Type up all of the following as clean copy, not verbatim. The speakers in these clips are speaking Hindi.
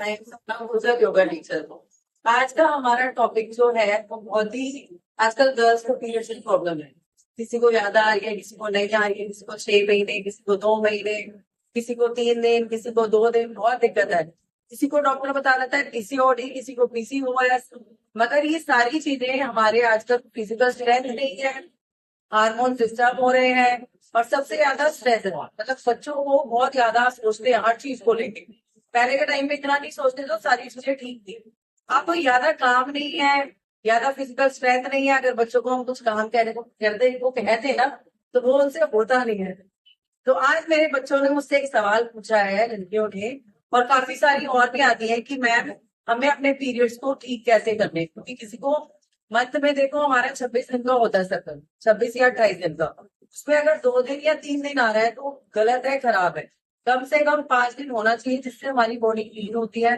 योगा टीचर को। आज का हमारा टॉपिक जो है वो बहुत ही, आजकल गर्ल्स को पीरियड्स की प्रॉब्लम है। किसी को ज्यादा आ रही है, किसी को नहीं आ रही है, किसी को 6 महीने, किसी को 2 महीने, किसी को 3 दिन, किसी को 2 दिन, बहुत दिक्कत है। किसी को डॉक्टर बता देता है पीसीओडी, किसी को पीसीओएस। मगर ये सारी चीजें हमारे आजकल फिजिकल स्ट्रेंथ नहीं है, हार्मोन डिस्टर्ब हो रहे हैं, और सबसे ज्यादा स्ट्रेस है। मतलब बच्चों को बहुत ज्यादा सोचते हैं हर चीज को लेके। पहले के टाइम में इतना नहीं सोचते, तो सारी चीजें ठीक थी। अब तो ज्यादा काम नहीं है, ज्यादा फिजिकल स्ट्रेंथ नहीं है। अगर बच्चों को हम कुछ काम कहने को करते वो कहते हैं ना, तो वो उनसे होता नहीं है। तो आज मेरे बच्चों ने मुझसे एक सवाल पूछा है, लड़कियों ने, और काफी सारी और भी आती है कि मैम हमें अपने पीरियड्स को ठीक कैसे करने, क्योंकि किसी को मंथ में देखो हमारा 26 दिन का होता है सर्कल, 26 या 28 दिन का। उसमें अगर 2 दिन या 3 दिन आ रहा है तो गलत है, खराब है। कम से कम 5 दिन होना चाहिए, जिससे हमारी बॉडी क्लीन होती है।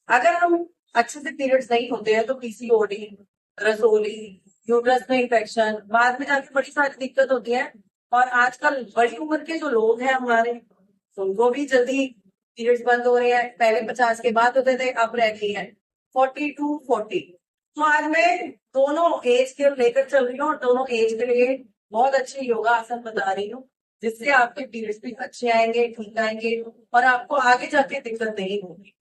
अगर हम अच्छे से पीरियड्स नहीं होते हैं तो पीसीओडी, रसोली, यूट्रस में इन्फेक्शन, बाद में जाके बड़ी सारी दिक्कत होती है। और आजकल बड़ी उम्र के जो लोग हैं हमारे, उनको भी जल्दी पीरियड्स बंद हो रहे हैं। पहले 50 के बाद होते थे, अब रह गई है 40 to 40। तो आज मैं दोनों एज के लेकर चल रही हूँ, और दोनों एज के लिए बहुत अच्छे योगा आसन बता रही हूँ, जिससे आपके पीरियड्स भी अच्छे आएंगे, ठीक आएंगे, और आपको आगे जाके दिक्कत नहीं होगी।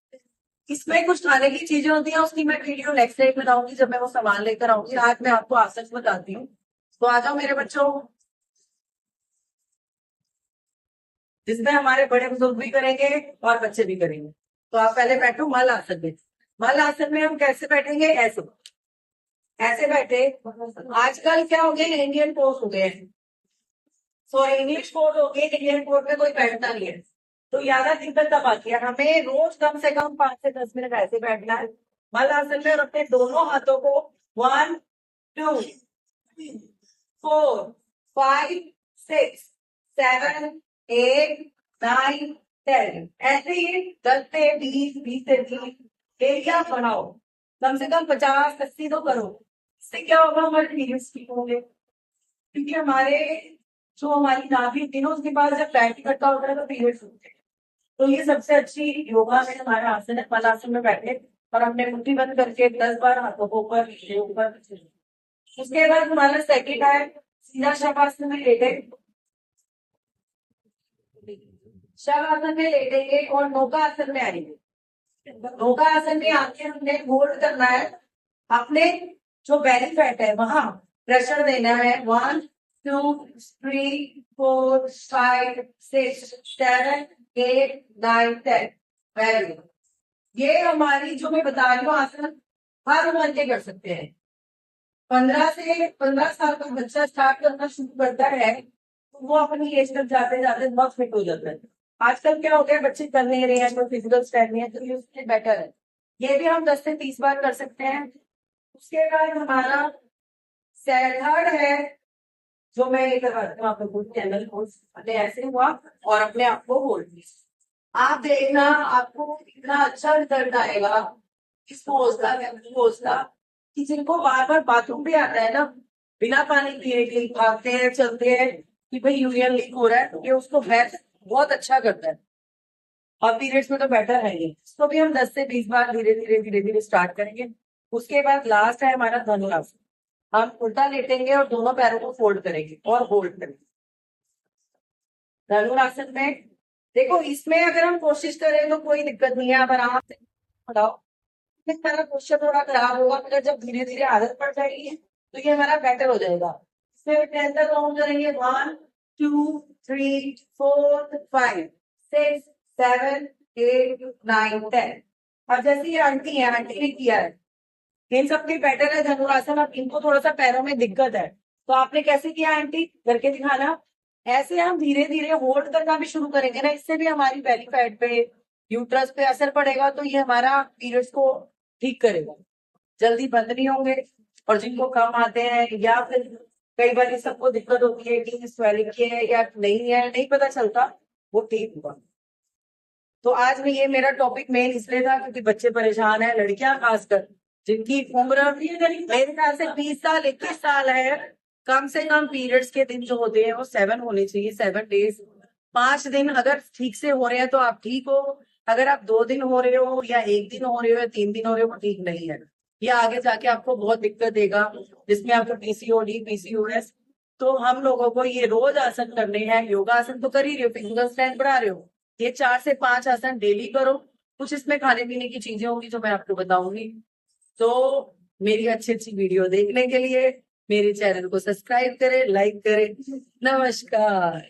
इसमें कुछ खाने की चीजें होती हैं, उसकी मैं वीडियो नेक्स्ट टाइम बताऊंगी, जब मैं वो सामान लेकर आऊंगी। आज मैं आपको आसन बताती हूँ। तो आ जाओ मेरे बच्चों, जिसमें हमारे बड़े बुजुर्ग भी करेंगे और बच्चे भी करेंगे। तो आप पहले बैठो मल आसन में। मल आसन में हम कैसे बैठेंगे? ऐसे, ऐसे बैठे। आजकल क्या हो गया, इंडियन पोस्ट हो गए हैं, सॉरी इंग्लिश कोड हो गए, इंडियन कोड में कोई बैठता नहीं है। तो ज्यादा दिक्कत तब आती है। हमें रोज कम से कम 5 से 10 मिनट ऐसे बैठना है मल आसन में, और अपने दोनों हाथों को 1 2 3 4 5 6 7 8 9 10 ऐसे ही 10 से 20, 20 से 30 डेली आप बनाओ। कम से कम 50-80 तो करो। इससे क्या होगा, हमारे पीरियड्स ठीक होंगे। क्योंकि हमारे जो हमारी नाभि होती है ना, उसके पास जब फैट इकट्ठा होता है तो पीरियड्स होते हैं। तो ये सबसे अच्छी योगा में हमारा आसन है। पलासन में बैठे और हमने मुट्ठी बंद करके 10 बार हाथों को ऊपर नीचे ऊपर नीचे। उसके बाद हमारा सेकंड है सीधा शवासन में लेटे, शवासन में लेटेंगे और नौका आसन में आएंगे। नौका आसन में आके हमने होल्ड करना है, अपने जो बेली फैट है वहां प्रेशर देना है। 1 2 3 4 5 6 7 8 9 10। Very good. ये हमारी जो मैं बता रही हूँ आसन हर उम्र के कर सकते हैं। 15 से 15 साल का बच्चा स्टार्ट करना शुरू करता है तो वो अपनी एज तक जाते जाते बहुत फिट हो जाता है। आजकल क्या हो गया, बच्चे कर नहीं रहे हैं, कोई फिजिकल स्ट्रेंथ नहीं है, तो ये उसके बेटर है। ये भी हम 10 से 30 बार कर सकते हैं। उसके बाद हमारा थर्ड है, जो मैं ये करवाती हूँ आप लोगों को, चैनल को ऐसे हुआ और अपने आप को होल्ड। आप देखना आपको इतना अच्छा रिजल्ट आएगा इस पोज का कि जिनको बार बार बाथरूम भी आता है ना, बिना पानी पिए के भागते हैं चलते हैं कि भाई यूरिन लीक हो रहा है, तो ये उसको बहुत अच्छा करता है। और पीरियड्स में तो बेटर है ये। इसको भी हम 10 से 20 बार धीरे धीरे धीरे धीरे स्टार्ट करेंगे। उसके बाद लास्ट है हमारा धनुरासन। हम उल्टा लेटेंगे और दोनों पैरों को फोल्ड करेंगे और होल्ड करेंगे। धनुरासन में देखो, इसमें अगर हम कोशिश करें तो कोई दिक्कत नहीं है, आप आराम से बढ़ाओ। हमारा पोस्चर थोड़ा खराब होगा, मगर जब धीरे धीरे आदत पड़ जाएगी तो ये हमारा बेटर हो जाएगा। इसमें 10 तक काउंट करेंगे, 1 2 3 4 5 6 7 8 9 10। अब जैसे ये आंटी है, आंटी ने किया है, इन सबके बेटर है धनुरासन। अब इनको थोड़ा सा पैरों में दिक्कत है, तो आपने कैसे किया आंटी, करके दिखाना। ऐसे हम धीरे धीरे होल्ड करना भी शुरू करेंगे ना, इससे भी हमारी बेली फैट पे, यूट्रस पे असर पड़ेगा, तो ये हमारा पीरियड्स को ठीक करेगा, जल्दी बंद नहीं होंगे। और जिनको कम आते हैं या फिर कई बार सबको दिक्कत होती है कि स्वेलिंग की है या नहीं है, नहीं पता चलता, वो ठीक हुआ। तो आज में ये मेरा टॉपिक मेन इसलिए था क्योंकि बच्चे परेशान है, लड़कियां खासकर, जिनकी उम्र मेरे ख्याल से 20 साल 21 साल है। कम से कम पीरियड्स के दिन जो होते हैं वो 7 होने चाहिए, 7 डेज। 5 दिन अगर ठीक से हो रहे हैं तो आप ठीक हो, अगर आप 2 दिन हो रहे हो या 1 दिन हो रहे हो या 3 दिन हो रहे हो वो ठीक नहीं है। ये आगे जाके आपको बहुत दिक्कत देगा, जिसमें आपको पीसीओडी, पीसीओएस। तो हम लोगों को ये रोज आसन करने हैं। योगा आसन तो कर ही रहे हो, फिजिकल स्ट्रेंथ बढ़ा रहे हो, ये 4 से 5 आसन डेली करो। कुछ इसमें खाने पीने की चीजें होंगी जो मैं आपको बताऊंगी। तो मेरी अच्छी अच्छी वीडियो देखने के लिए मेरे चैनल को सब्सक्राइब करें, लाइक करें। नमस्कार।